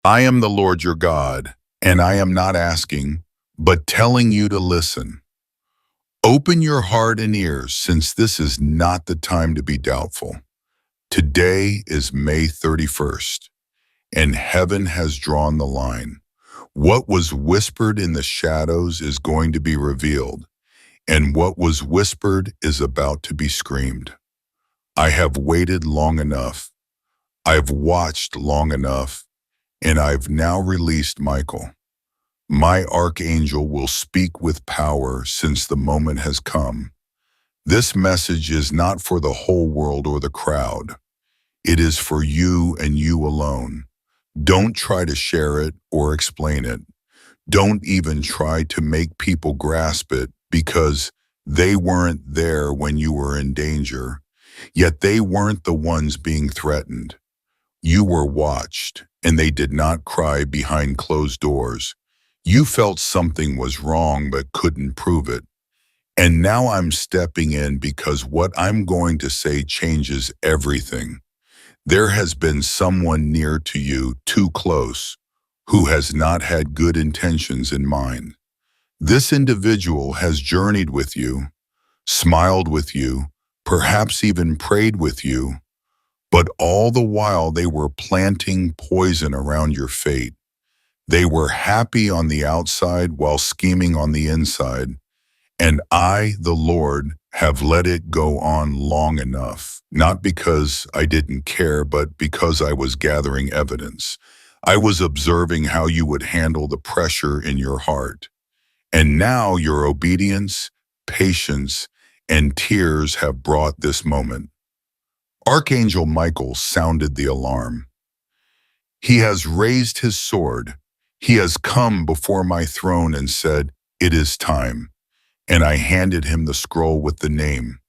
I am the Lord your God, and I am not asking, but telling you to listen. Open your heart and ears, since this is not the time to be doubtful. Today is May 31st, and heaven has drawn the line. What was whispered in the shadows is going to be revealed, and what was whispered is about to be screamed. I have waited long enough. I've watched long enough, and I've now released Michael. My archangel will speak with power since the moment has come. This message is not for the whole world or the crowd. It is for you and you alone. Don't try to share it or explain it. Don't even try to make people grasp it, because they weren't there when you were in danger. Yet they weren't the ones being threatened. You were watched, and they did not cry behind closed doors. You felt something was wrong but couldn't prove it. And now I'm stepping in, because what I'm going to say changes everything. There has been someone near to you, too close, who has not had good intentions in mind. This individual has journeyed with you, smiled with you, perhaps even prayed with you, but all the while they were planting poison around your fate. They were happy on the outside while scheming on the inside. And I, the Lord, have let it go on long enough, not because I didn't care, but because I was gathering evidence. I was observing how you would handle the pressure in your heart. And now your obedience, patience, and tears have brought this moment. Archangel Michael sounded the alarm. He has raised his sword. He has come before my throne and said, "It is time." And I handed him the scroll with the name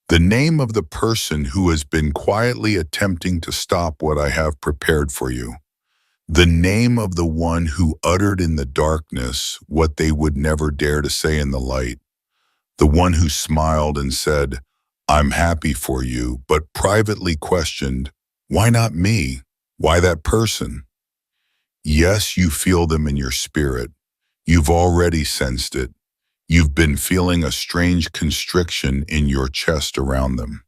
of the person who has been quietly attempting to stop what I have prepared for you. The name of the one who uttered in the darkness what they would never dare to say in the light. The one who smiled and said, "I'm happy for you," but privately questioned, "Why not me? Why that person?" Yes, you feel them in your spirit. You've already sensed it. You've been feeling a strange constriction in your chest around them.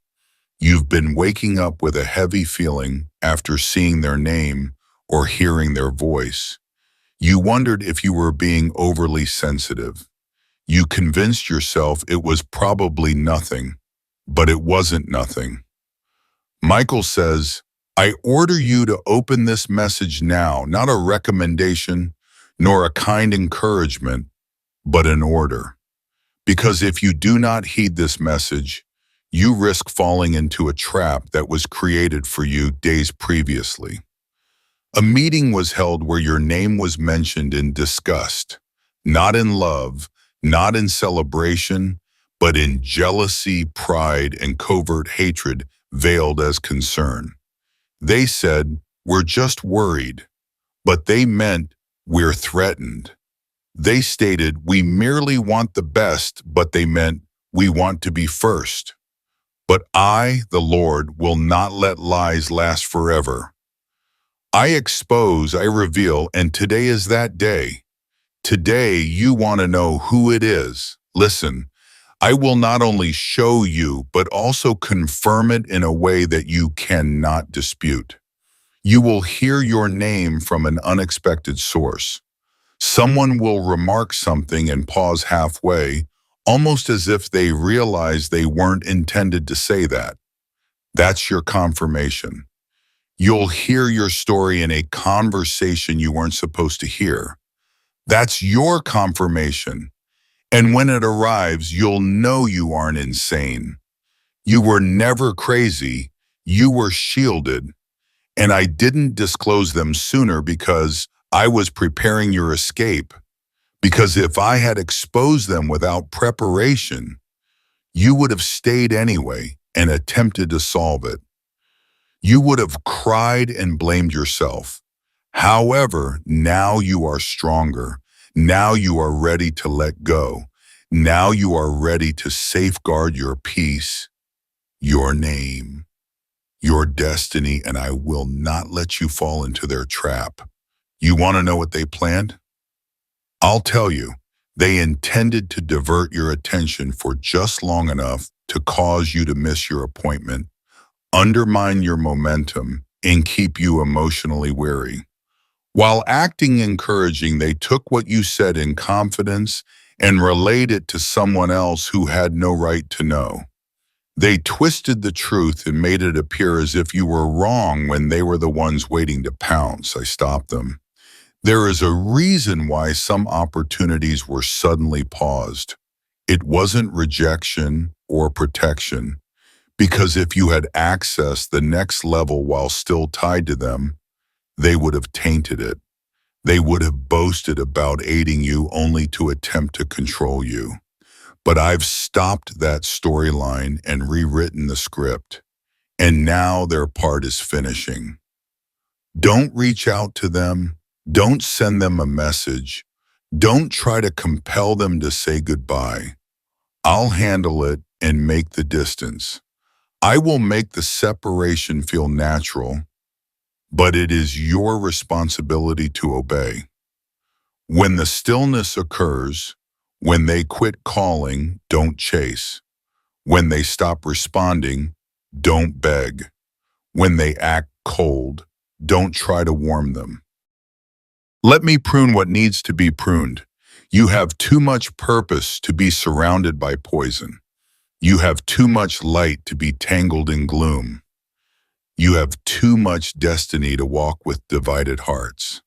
You've been waking up with a heavy feeling after seeing their name or hearing their voice. You wondered if you were being overly sensitive. You convinced yourself it was probably nothing, but it wasn't nothing. Michael says, "I order you to open this message now, not a recommendation, nor a kind encouragement, but an order. Because if you do not heed this message, you risk falling into a trap that was created for you days previously." A meeting was held where your name was mentioned in disgust, not in love, not in celebration, but in jealousy, pride, and covert hatred veiled as concern. They said, "We're just worried," but they meant, "We're threatened." They stated, "We merely want the best," but they meant, "We want to be first." But I, the Lord, will not let lies last forever. I expose, I reveal, and today is that day. Today, you want to know who it is. Listen, I will not only show you, but also confirm it in a way that you cannot dispute. You will hear your name from an unexpected source. Someone will remark something and pause halfway, almost as if they realize they weren't intended to say that. That's your confirmation. You'll hear your story in a conversation you weren't supposed to hear. That's your confirmation. And when it arrives, you'll know you aren't insane. You were never crazy. You were shielded. And I didn't disclose them sooner because I was preparing your escape. Because if I had exposed them without preparation, you would have stayed anyway and attempted to solve it. You would have cried and blamed yourself. However, now you are stronger. Now you are ready to let go. Now you are ready to safeguard your peace, your name, your destiny, and I will not let you fall into their trap. You want to know what they planned? I'll tell you. They intended to divert your attention for just long enough to cause you to miss your appointment, undermine your momentum, and keep you emotionally weary. While acting encouraging, they took what you said in confidence and relayed it to someone else who had no right to know. They twisted the truth and made it appear as if you were wrong when they were the ones waiting to pounce. I stopped them. There is a reason why some opportunities were suddenly paused. It wasn't rejection or protection, because if you had accessed the next level while still tied to them, they would have tainted it. They would have boasted about aiding you only to attempt to control you. But I've stopped that storyline and rewritten the script, and now their part is finishing. Don't reach out to them. Don't send them a message. Don't try to compel them to say goodbye. I'll handle it and make the distance. I will make the separation feel natural, but it is your responsibility to obey. When the stillness occurs, when they quit calling, don't chase. When they stop responding, don't beg. When they act cold, don't try to warm them. Let me prune what needs to be pruned. You have too much purpose to be surrounded by poison. You have too much light to be tangled in gloom. You have too much destiny to walk with divided hearts.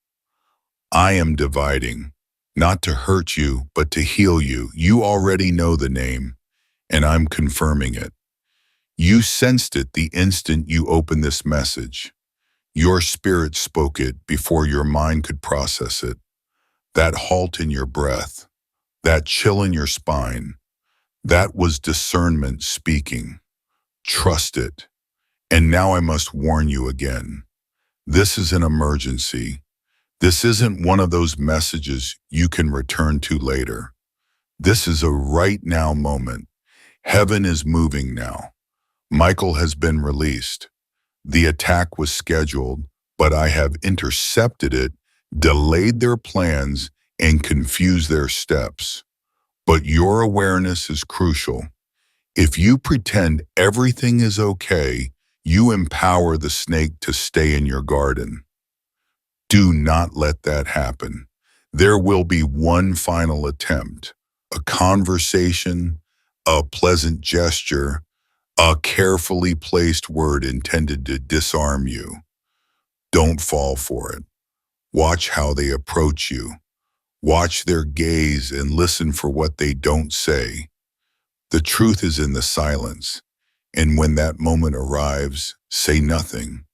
I am dividing, not to hurt you, but to heal you. You already know the name, and I'm confirming it. You sensed it the instant you opened this message. Your spirit spoke it before your mind could process it. That halt in your breath, that chill in your spine, that was discernment speaking. Trust it. And now I must warn you again. This is an emergency. This isn't one of those messages you can return to later. This is a right now moment. Heaven is moving now. Michael has been released. The attack was scheduled, but I have intercepted it, delayed their plans, and confused their steps. But your awareness is crucial. If you pretend everything is okay, you empower the snake to stay in your garden. Do not let that happen. There will be one final attempt, a conversation, a pleasant gesture, a carefully placed word intended to disarm you. Don't fall for it. Watch how they approach you. Watch their gaze and listen for what they don't say. The truth is in the silence, and when that moment arrives, say nothing.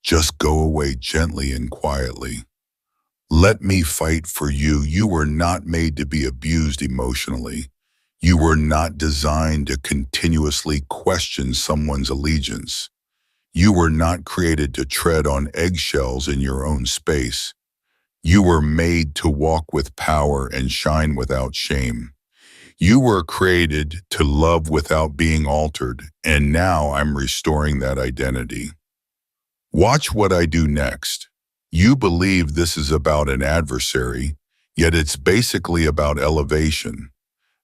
Just go away gently and quietly. Let me fight for you. You were not made to be abused emotionally. You were not designed to continuously question someone's allegiance. You were not created to tread on eggshells in your own space. You were made to walk with power and shine without shame. You were created to love without being altered, and now I'm restoring that identity. Watch what I do next. You believe this is about an adversary, yet it's basically about elevation.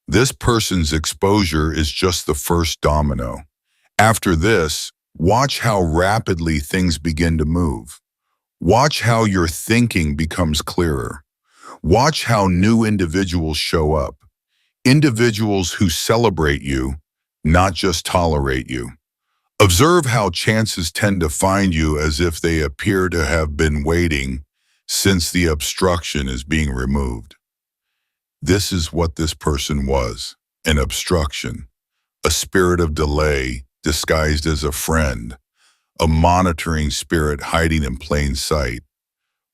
This person's exposure is just the first domino. After this, watch how rapidly things begin to move. Watch how your thinking becomes clearer. Watch how new individuals show up. Individuals who celebrate you, not just tolerate you. Observe how chances tend to find you as if they appear to have been waiting since the obstruction is being removed. This is what this person was, an obstruction, a spirit of delay disguised as a friend, a monitoring spirit hiding in plain sight.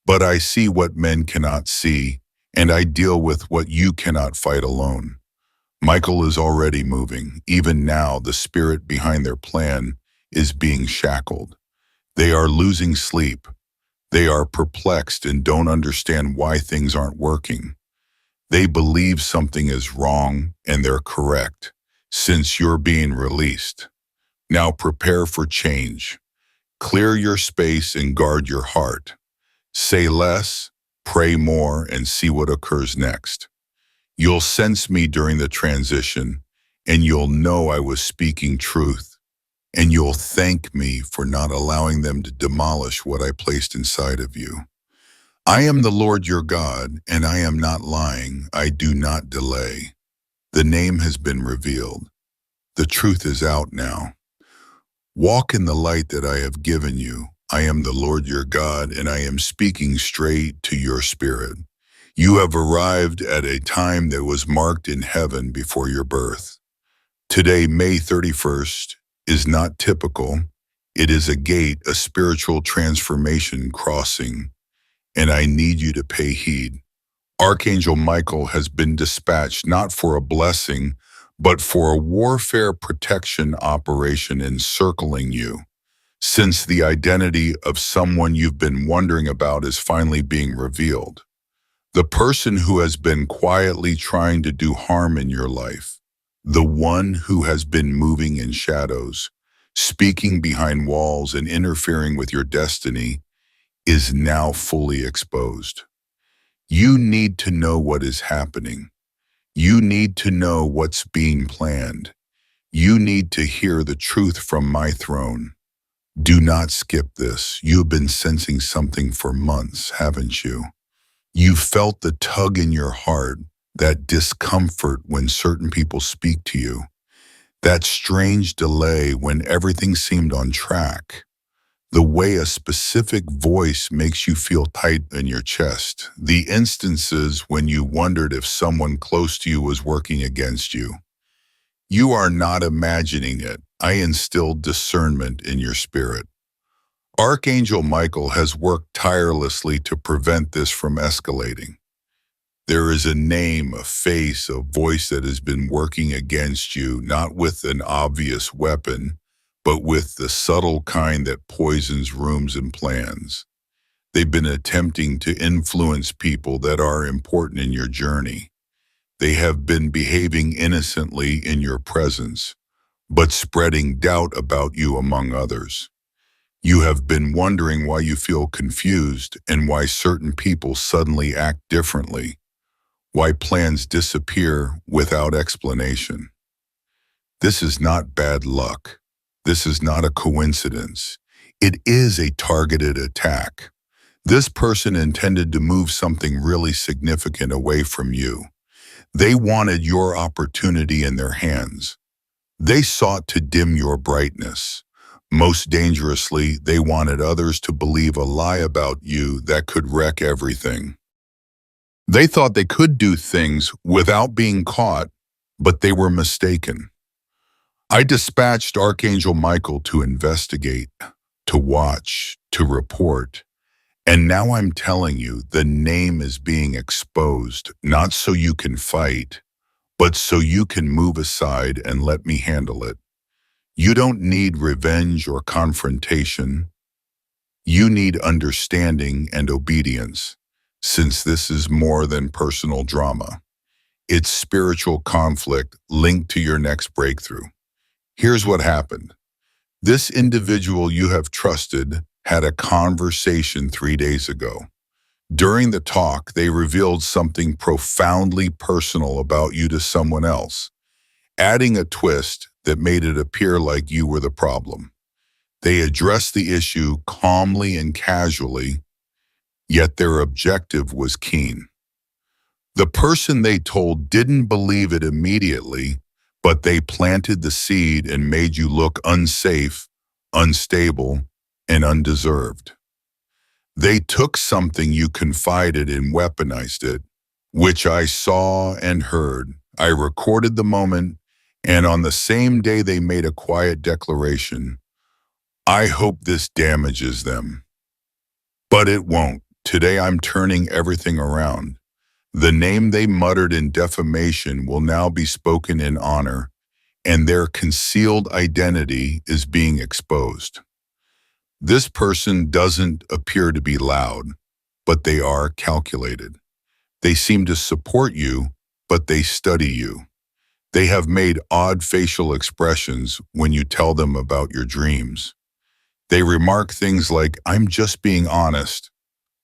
But I see what men cannot see, and I deal with what you cannot fight alone. Michael is already moving. Even now, the spirit behind their plan is being shackled. They are losing sleep. They are perplexed and don't understand why things aren't working. They believe something is wrong, and they're correct, since you're being released. Now prepare for change. Clear your space and guard your heart. Say less, pray more, and see what occurs next. You'll sense me during the transition, and you'll know I was speaking truth, and you'll thank me for not allowing them to demolish what I placed inside of you. I am the Lord your God, and I am not lying. I do not delay. The name has been revealed. The truth is out now. Walk in the light that I have given you. I am the Lord your God, and I am speaking straight to your spirit. You have arrived at a time that was marked in heaven before your birth. Today, May 31st, is not typical. It is a gate, a spiritual transformation crossing, and I need you to pay heed. Archangel Michael has been dispatched not for a blessing, but for a warfare protection operation encircling you. Since the identity of someone you've been wondering about is finally being revealed, the person who has been quietly trying to do harm in your life, the one who has been moving in shadows, speaking behind walls and interfering with your destiny, is now fully exposed. You need to know what is happening. You need to know what's being planned. You need to hear the truth from my throne. Do not skip this. You've been sensing something for months, haven't you? You felt the tug in your heart, that discomfort when certain people speak to you, that strange delay when everything seemed on track, the way a specific voice makes you feel tight in your chest, the instances when you wondered if someone close to you was working against you. You are not imagining it. I instilled discernment in your spirit. Archangel Michael has worked tirelessly to prevent this from escalating. There is a name, a face, a voice that has been working against you, not with an obvious weapon, but with the subtle kind that poisons rooms and plans. They've been attempting to influence people that are important in your journey. They have been behaving innocently in your presence, but spreading doubt about you among others. You have been wondering why you feel confused and why certain people suddenly act differently, why plans disappear without explanation. This is not bad luck. This is not a coincidence. It is a targeted attack. This person intended to move something really significant away from you. They wanted your opportunity in their hands. They sought to dim your brightness. Most dangerously, they wanted others to believe a lie about you that could wreck everything. They thought they could do things without being caught, but they were mistaken. I dispatched Archangel Michael to investigate, to watch, to report. And now I'm telling you, the name is being exposed, not so you can fight, but so you can move aside and let me handle it. You don't need revenge or confrontation. You need understanding and obedience, since this is more than personal drama. It's spiritual conflict linked to your next breakthrough. Here's what happened. This individual you have trusted had a conversation 3 days ago. During the talk, they revealed something profoundly personal about you to someone else, adding a twist that made it appear like you were the problem. They addressed the issue calmly and casually, yet their objective was keen. The person they told didn't believe it immediately, but they planted the seed and made you look unsafe, unstable, and undeserved. They took something you confided and weaponized it, which I saw and heard. I recorded the moment, and on the same day they made a quiet declaration. I hope this damages them. But it won't. Today I'm turning everything around. The name they muttered in defamation will now be spoken in honor, and their concealed identity is being exposed. This person doesn't appear to be loud, but they are calculated. They seem to support you, but they study you. They have made odd facial expressions when you tell them about your dreams. They remark things like, "I'm just being honest,"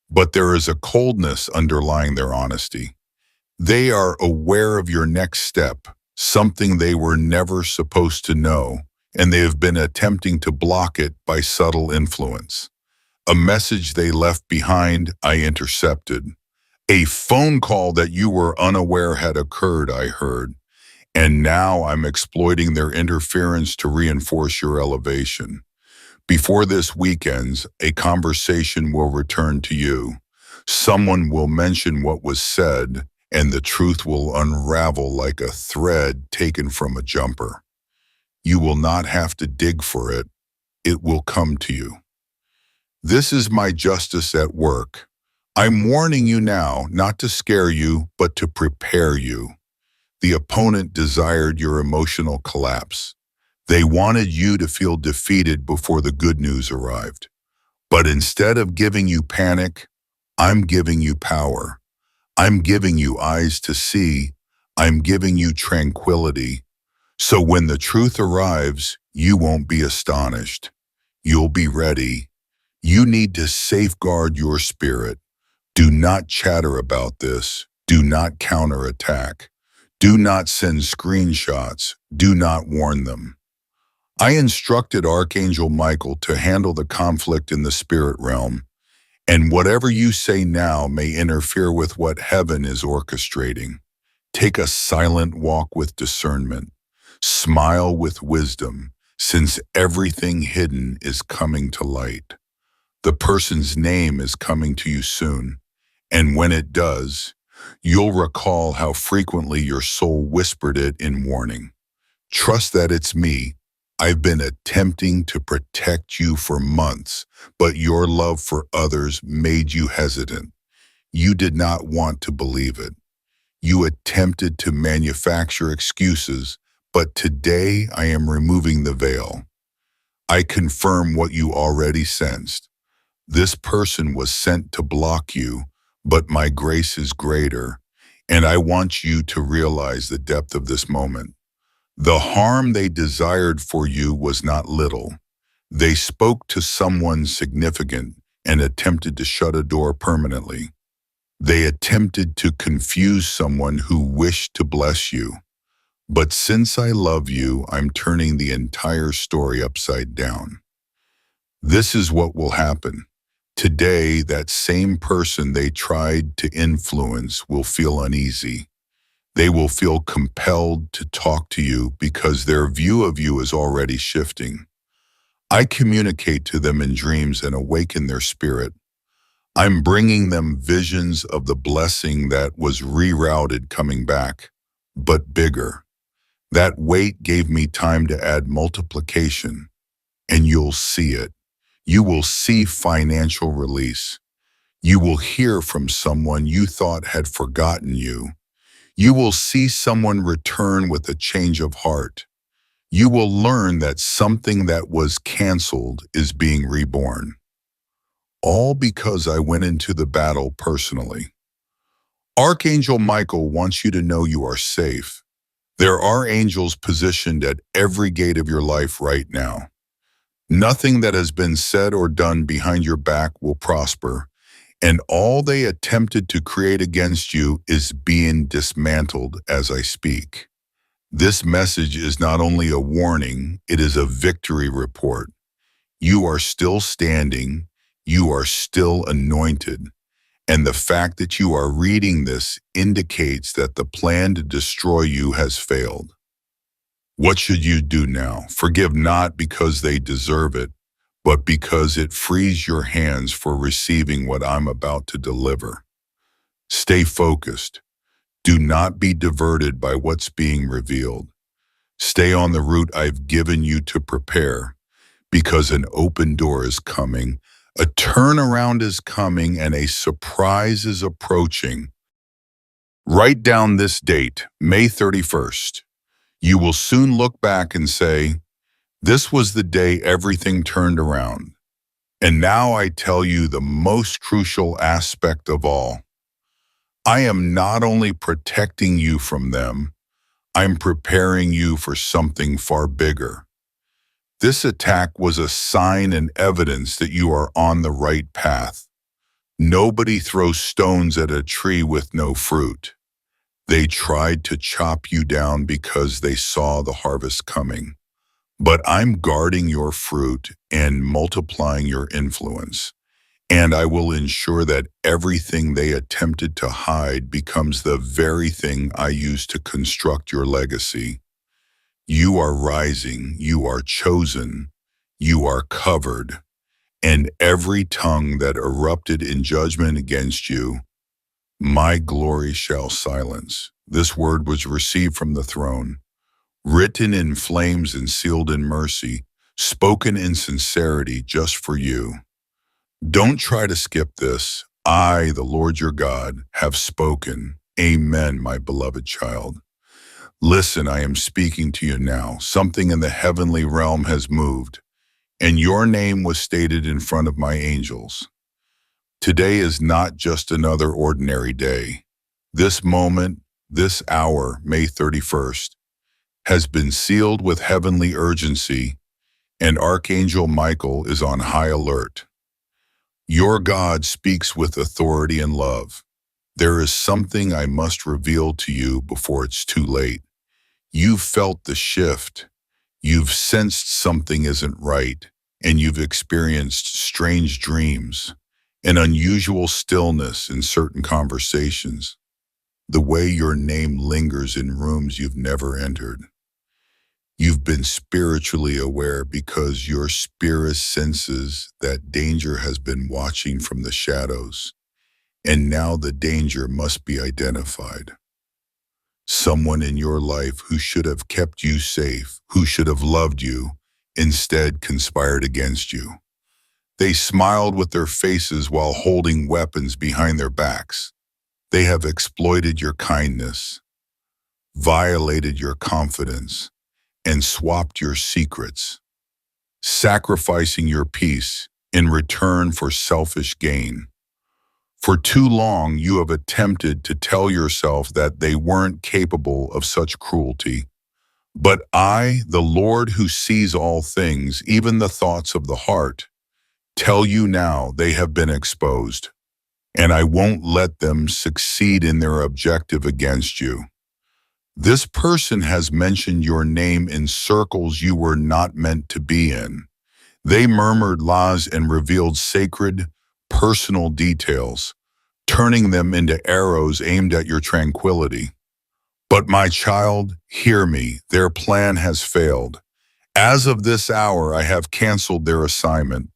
but there is a coldness underlying their honesty. They are aware of your next step, something they were never supposed to know, and they have been attempting to block it by subtle influence. A message they left behind, I intercepted. A phone call that you were unaware had occurred, I heard. And now I'm exploiting their interference to reinforce your elevation. Before this weekend's, a conversation will return to you. Someone will mention what was said, and the truth will unravel like a thread taken from a jumper. You will not have to dig for it. It will come to you. This is my justice at work. I'm warning you now, not to scare you, but to prepare you. The opponent desired your emotional collapse. They wanted you to feel defeated before the good news arrived. But instead of giving you panic, I'm giving you power. I'm giving you eyes to see. I'm giving you tranquility. So when the truth arrives, you won't be astonished. You'll be ready. You need to safeguard your spirit. Do not chatter about this. Do not counterattack. Do not send screenshots. Do not warn them. I instructed Archangel Michael to handle the conflict in the spirit realm, and whatever you say now may interfere with what heaven is orchestrating. Take a silent walk with discernment. Smile with wisdom, since everything hidden is coming to light. The person's name is coming to you soon, and when it does, you'll recall how frequently your soul whispered it in warning. Trust that it's me. I've been attempting to protect you for months, but your love for others made you hesitant. You did not want to believe it. You attempted to manufacture excuses, but today I am removing the veil. I confirm what you already sensed. This person was sent to block you, but my grace is greater, and I want you to realize the depth of this moment. The harm they desired for you was not little. They spoke to someone significant and attempted to shut a door permanently. They attempted to confuse someone who wished to bless you. But since I love you, I'm turning the entire story upside down. This is what will happen. Today, that same person they tried to influence will feel uneasy. They will feel compelled to talk to you because their view of you is already shifting. I communicate to them in dreams and awaken their spirit. I'm bringing them visions of the blessing that was rerouted coming back, but bigger. That wait gave me time to add multiplication, and you'll see it. You will see financial release. You will hear from someone you thought had forgotten you. You will see someone return with a change of heart. You will learn that something that was canceled is being reborn. All because I went into the battle personally. Archangel Michael wants you to know you are safe. There are angels positioned at every gate of your life right now. Nothing that has been said or done behind your back will prosper, and all they attempted to create against you is being dismantled as I speak. This message is not only a warning, it is a victory report. You are still standing, you are still anointed, and the fact that you are reading this indicates that the plan to destroy you has failed. What should you do now? Forgive not because they deserve it, but because it frees your hands for receiving what I'm about to deliver. Stay focused. Do not be diverted by what's being revealed. Stay on the route I've given you to prepare, because an open door is coming, a turnaround is coming, and a surprise is approaching. Write down this date, May 31st. You will soon look back and say, this was the day everything turned around. And now I tell you the most crucial aspect of all. I am not only protecting you from them, I'm preparing you for something far bigger. This attack was a sign and evidence that you are on the right path. Nobody throws stones at a tree with no fruit. They tried to chop you down because they saw the harvest coming. But I'm guarding your fruit and multiplying your influence. And I will ensure that everything they attempted to hide becomes the very thing I use to construct your legacy. You are rising, you are chosen, you are covered, and every tongue that erupted in judgment against you, my glory shall silence. This word was received from the throne, written in flames and sealed in mercy, spoken in sincerity just for you. Don't try to skip this. I, the Lord your God, have spoken. Amen, my beloved child. Listen, I am speaking to you now. Something in the heavenly realm has moved, and your name was stated in front of my angels. Today is not just another ordinary day. This moment, this hour, May 31st, has been sealed with heavenly urgency, and Archangel Michael is on high alert. Your God speaks with authority and love. There is something I must reveal to you before it's too late. You've felt the shift. You've sensed something isn't right, and you've experienced strange dreams, an unusual stillness in certain conversations, the way your name lingers in rooms you've never entered. You've been spiritually aware because your spirit senses that danger has been watching from the shadows, and now the danger must be identified. Someone in your life who should have kept you safe, who should have loved you, instead conspired against you. They smiled with their faces while holding weapons behind their backs. They have exploited your kindness, violated your confidence, and swapped your secrets, sacrificing your peace in return for selfish gain. For too long, you have attempted to tell yourself that they weren't capable of such cruelty. But I, the Lord who sees all things, even the thoughts of the heart, tell you now they have been exposed, and I won't let them succeed in their objective against you. This person has mentioned your name in circles you were not meant to be in. They murmured lies and revealed sacred, personal details, turning them into arrows aimed at your tranquility. But my child, hear me, their plan has failed. As of this hour, I have canceled their assignment.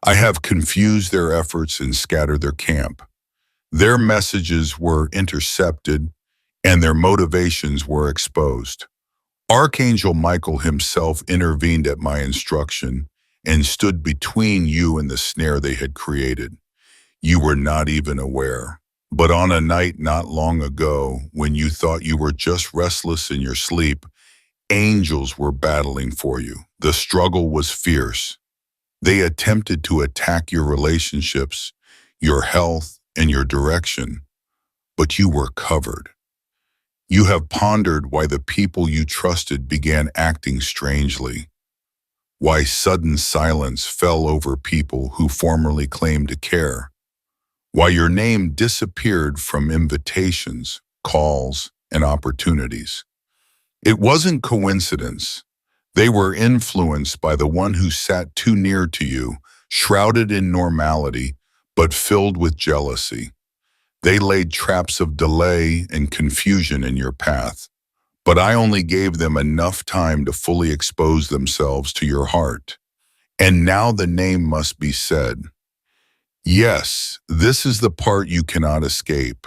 I have confused their efforts and scattered their camp. Their messages were intercepted, and their motivations were exposed. Archangel Michael himself intervened at my instruction and stood between you and the snare they had created. You were not even aware. But on a night not long ago, when you thought you were just restless in your sleep, angels were battling for you. The struggle was fierce. They attempted to attack your relationships, your health, and your direction, but you were covered. You have pondered why the people you trusted began acting strangely, why sudden silence fell over people who formerly claimed to care, why your name disappeared from invitations, calls, and opportunities. It wasn't coincidence. They were influenced by the one who sat too near to you, shrouded in normality, but filled with jealousy. They laid traps of delay and confusion in your path, but I only gave them enough time to fully expose themselves to your heart. And now the name must be said. Yes, this is the part you cannot escape.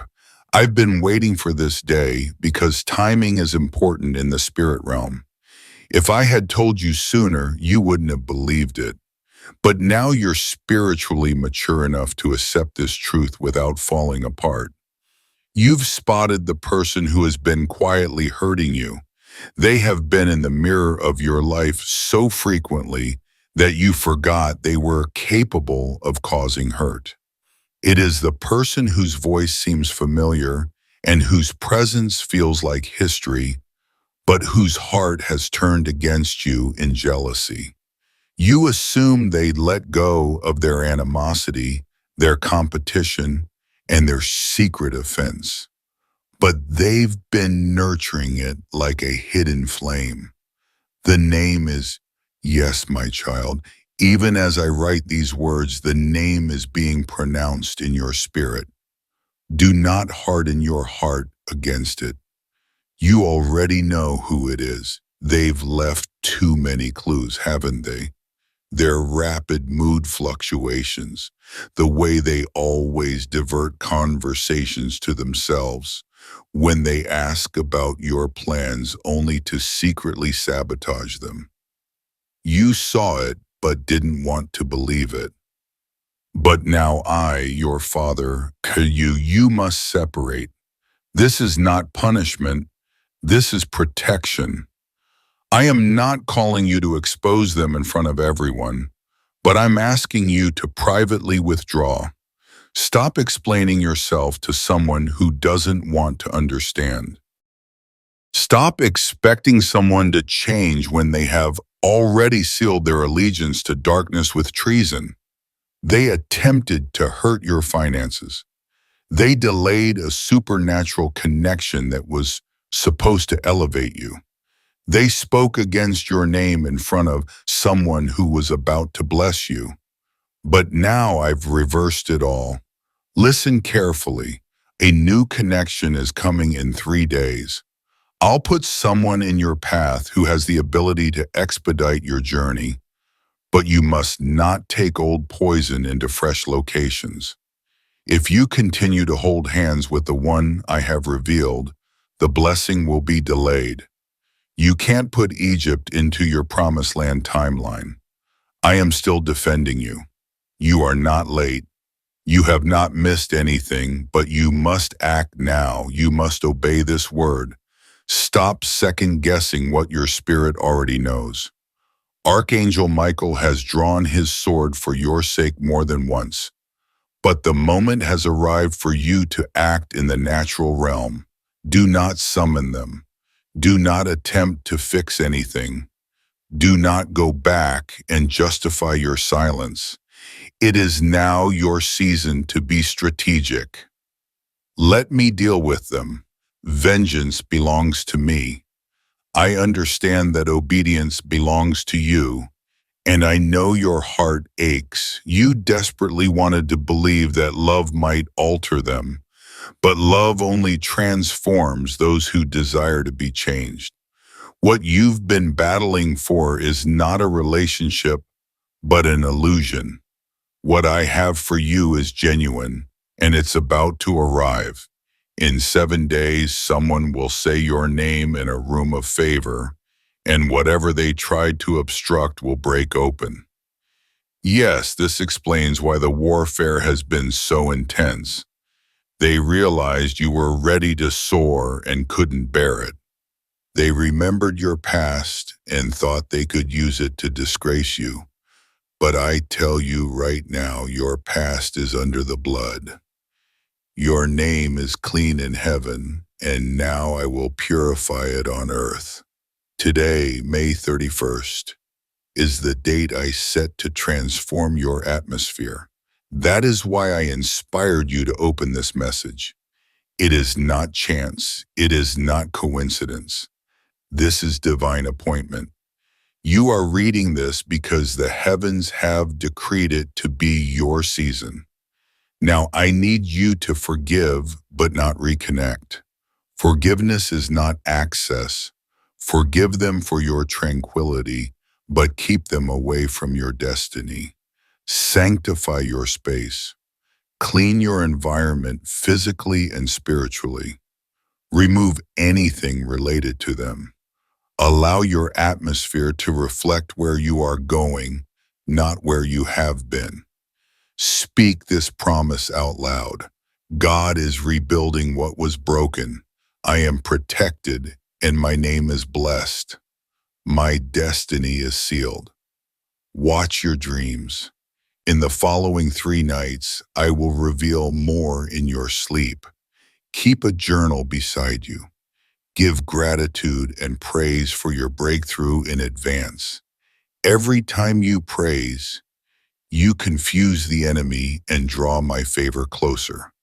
I've been waiting for this day because timing is important in the spirit realm. If I had told you sooner, you wouldn't have believed it. But now you're spiritually mature enough to accept this truth without falling apart. You've spotted the person who has been quietly hurting you. They have been in the mirror of your life so frequently that you forgot they were capable of causing hurt. It is the person whose voice seems familiar and whose presence feels like history, but whose heart has turned against you in jealousy. You assumed they'd let go of their animosity, their competition, and their secret offense. But they've been nurturing it like a hidden flame. The name is, yes, my child, even as I write these words, the name is being pronounced in your spirit. Do not harden your heart against it. You already know who it is. They've left too many clues, haven't they? Their rapid mood fluctuations, the way they always divert conversations to themselves when they ask about your plans only to secretly sabotage them. You saw it but didn't want to believe it. But now I, your father, you must separate. This is not punishment. This is protection. I am not calling you to expose them in front of everyone, but I'm asking you to privately withdraw. Stop explaining yourself to someone who doesn't want to understand. Stop expecting someone to change when they have already sealed their allegiance to darkness with treason. They attempted to hurt your finances. They delayed a supernatural connection that was supposed to elevate you. They spoke against your name in front of someone who was about to bless you. But now I've reversed it all. Listen carefully. A new connection is coming in 3 days. I'll put someone in your path who has the ability to expedite your journey, but you must not take old poison into fresh locations. If you continue to hold hands with the one I have revealed, the blessing will be delayed. You can't put Egypt into your promised land timeline. I am still defending you. You are not late. You have not missed anything, but you must act now. You must obey this word. Stop second-guessing what your spirit already knows. Archangel Michael has drawn his sword for your sake more than once, but the moment has arrived for you to act in the natural realm. Do not summon them. Do not attempt to fix anything. Do not go back and justify your silence. It is now your season to be strategic. Let me deal with them. Vengeance belongs to me. I understand that obedience belongs to you, and I know your heart aches. You desperately wanted to believe that love might alter them, but love only transforms those who desire to be changed. What you've been battling for is not a relationship, but an illusion. What I have for you is genuine, and it's about to arrive. In 7 days, someone will say your name in a room of favor, and whatever they tried to obstruct will break open. Yes, this explains why the warfare has been so intense. They realized you were ready to soar and couldn't bear it. They remembered your past and thought they could use it to disgrace you. But I tell you right now, your past is under the blood. Your name is clean in heaven, and now I will purify it on earth. Today, May 31st, is the date I set to transform your atmosphere. That is why I inspired you to open this message. It is not chance. It is not coincidence. This is divine appointment. You are reading this because the heavens have decreed it to be your season. Now, I need you to forgive, but not reconnect. Forgiveness is not access. Forgive them for your tranquility, but keep them away from your destiny. Sanctify your space. Clean your environment physically and spiritually. Remove anything related to them. Allow your atmosphere to reflect where you are going, not where you have been. Speak this promise out loud. God is rebuilding what was broken. I am protected, and my name is blessed. My destiny is sealed. Watch your dreams. In the following 3 nights, I will reveal more in your sleep. Keep a journal beside you. Give gratitude and praise for your breakthrough in advance. Every time you praise, You confuse the enemy and draw my favor closer.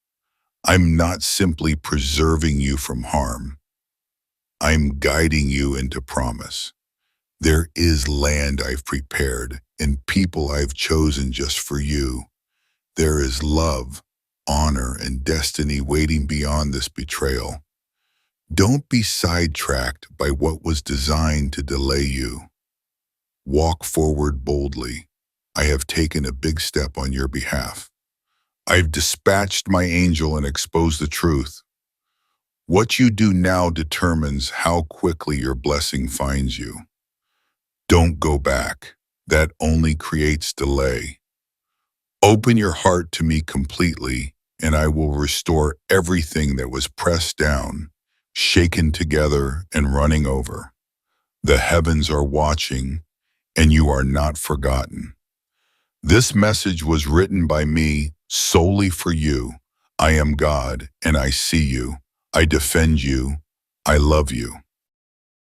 I'm not simply preserving you from harm. I'm guiding you into promise. There is land I've prepared and people I've chosen just for you. There is love, honor, and destiny waiting beyond this betrayal. Don't be sidetracked by what was designed to delay you. Walk forward boldly. I have taken a big step on your behalf. I've dispatched my angel and exposed the truth. What you do now determines how quickly your blessing finds you. Don't go back. That only creates delay. Open your heart to me completely, and I will restore everything that was pressed down, shaken together, and running over. The heavens are watching, and you are not forgotten. This message was written by me solely for you. I am God, and I see you. I defend you. I love you.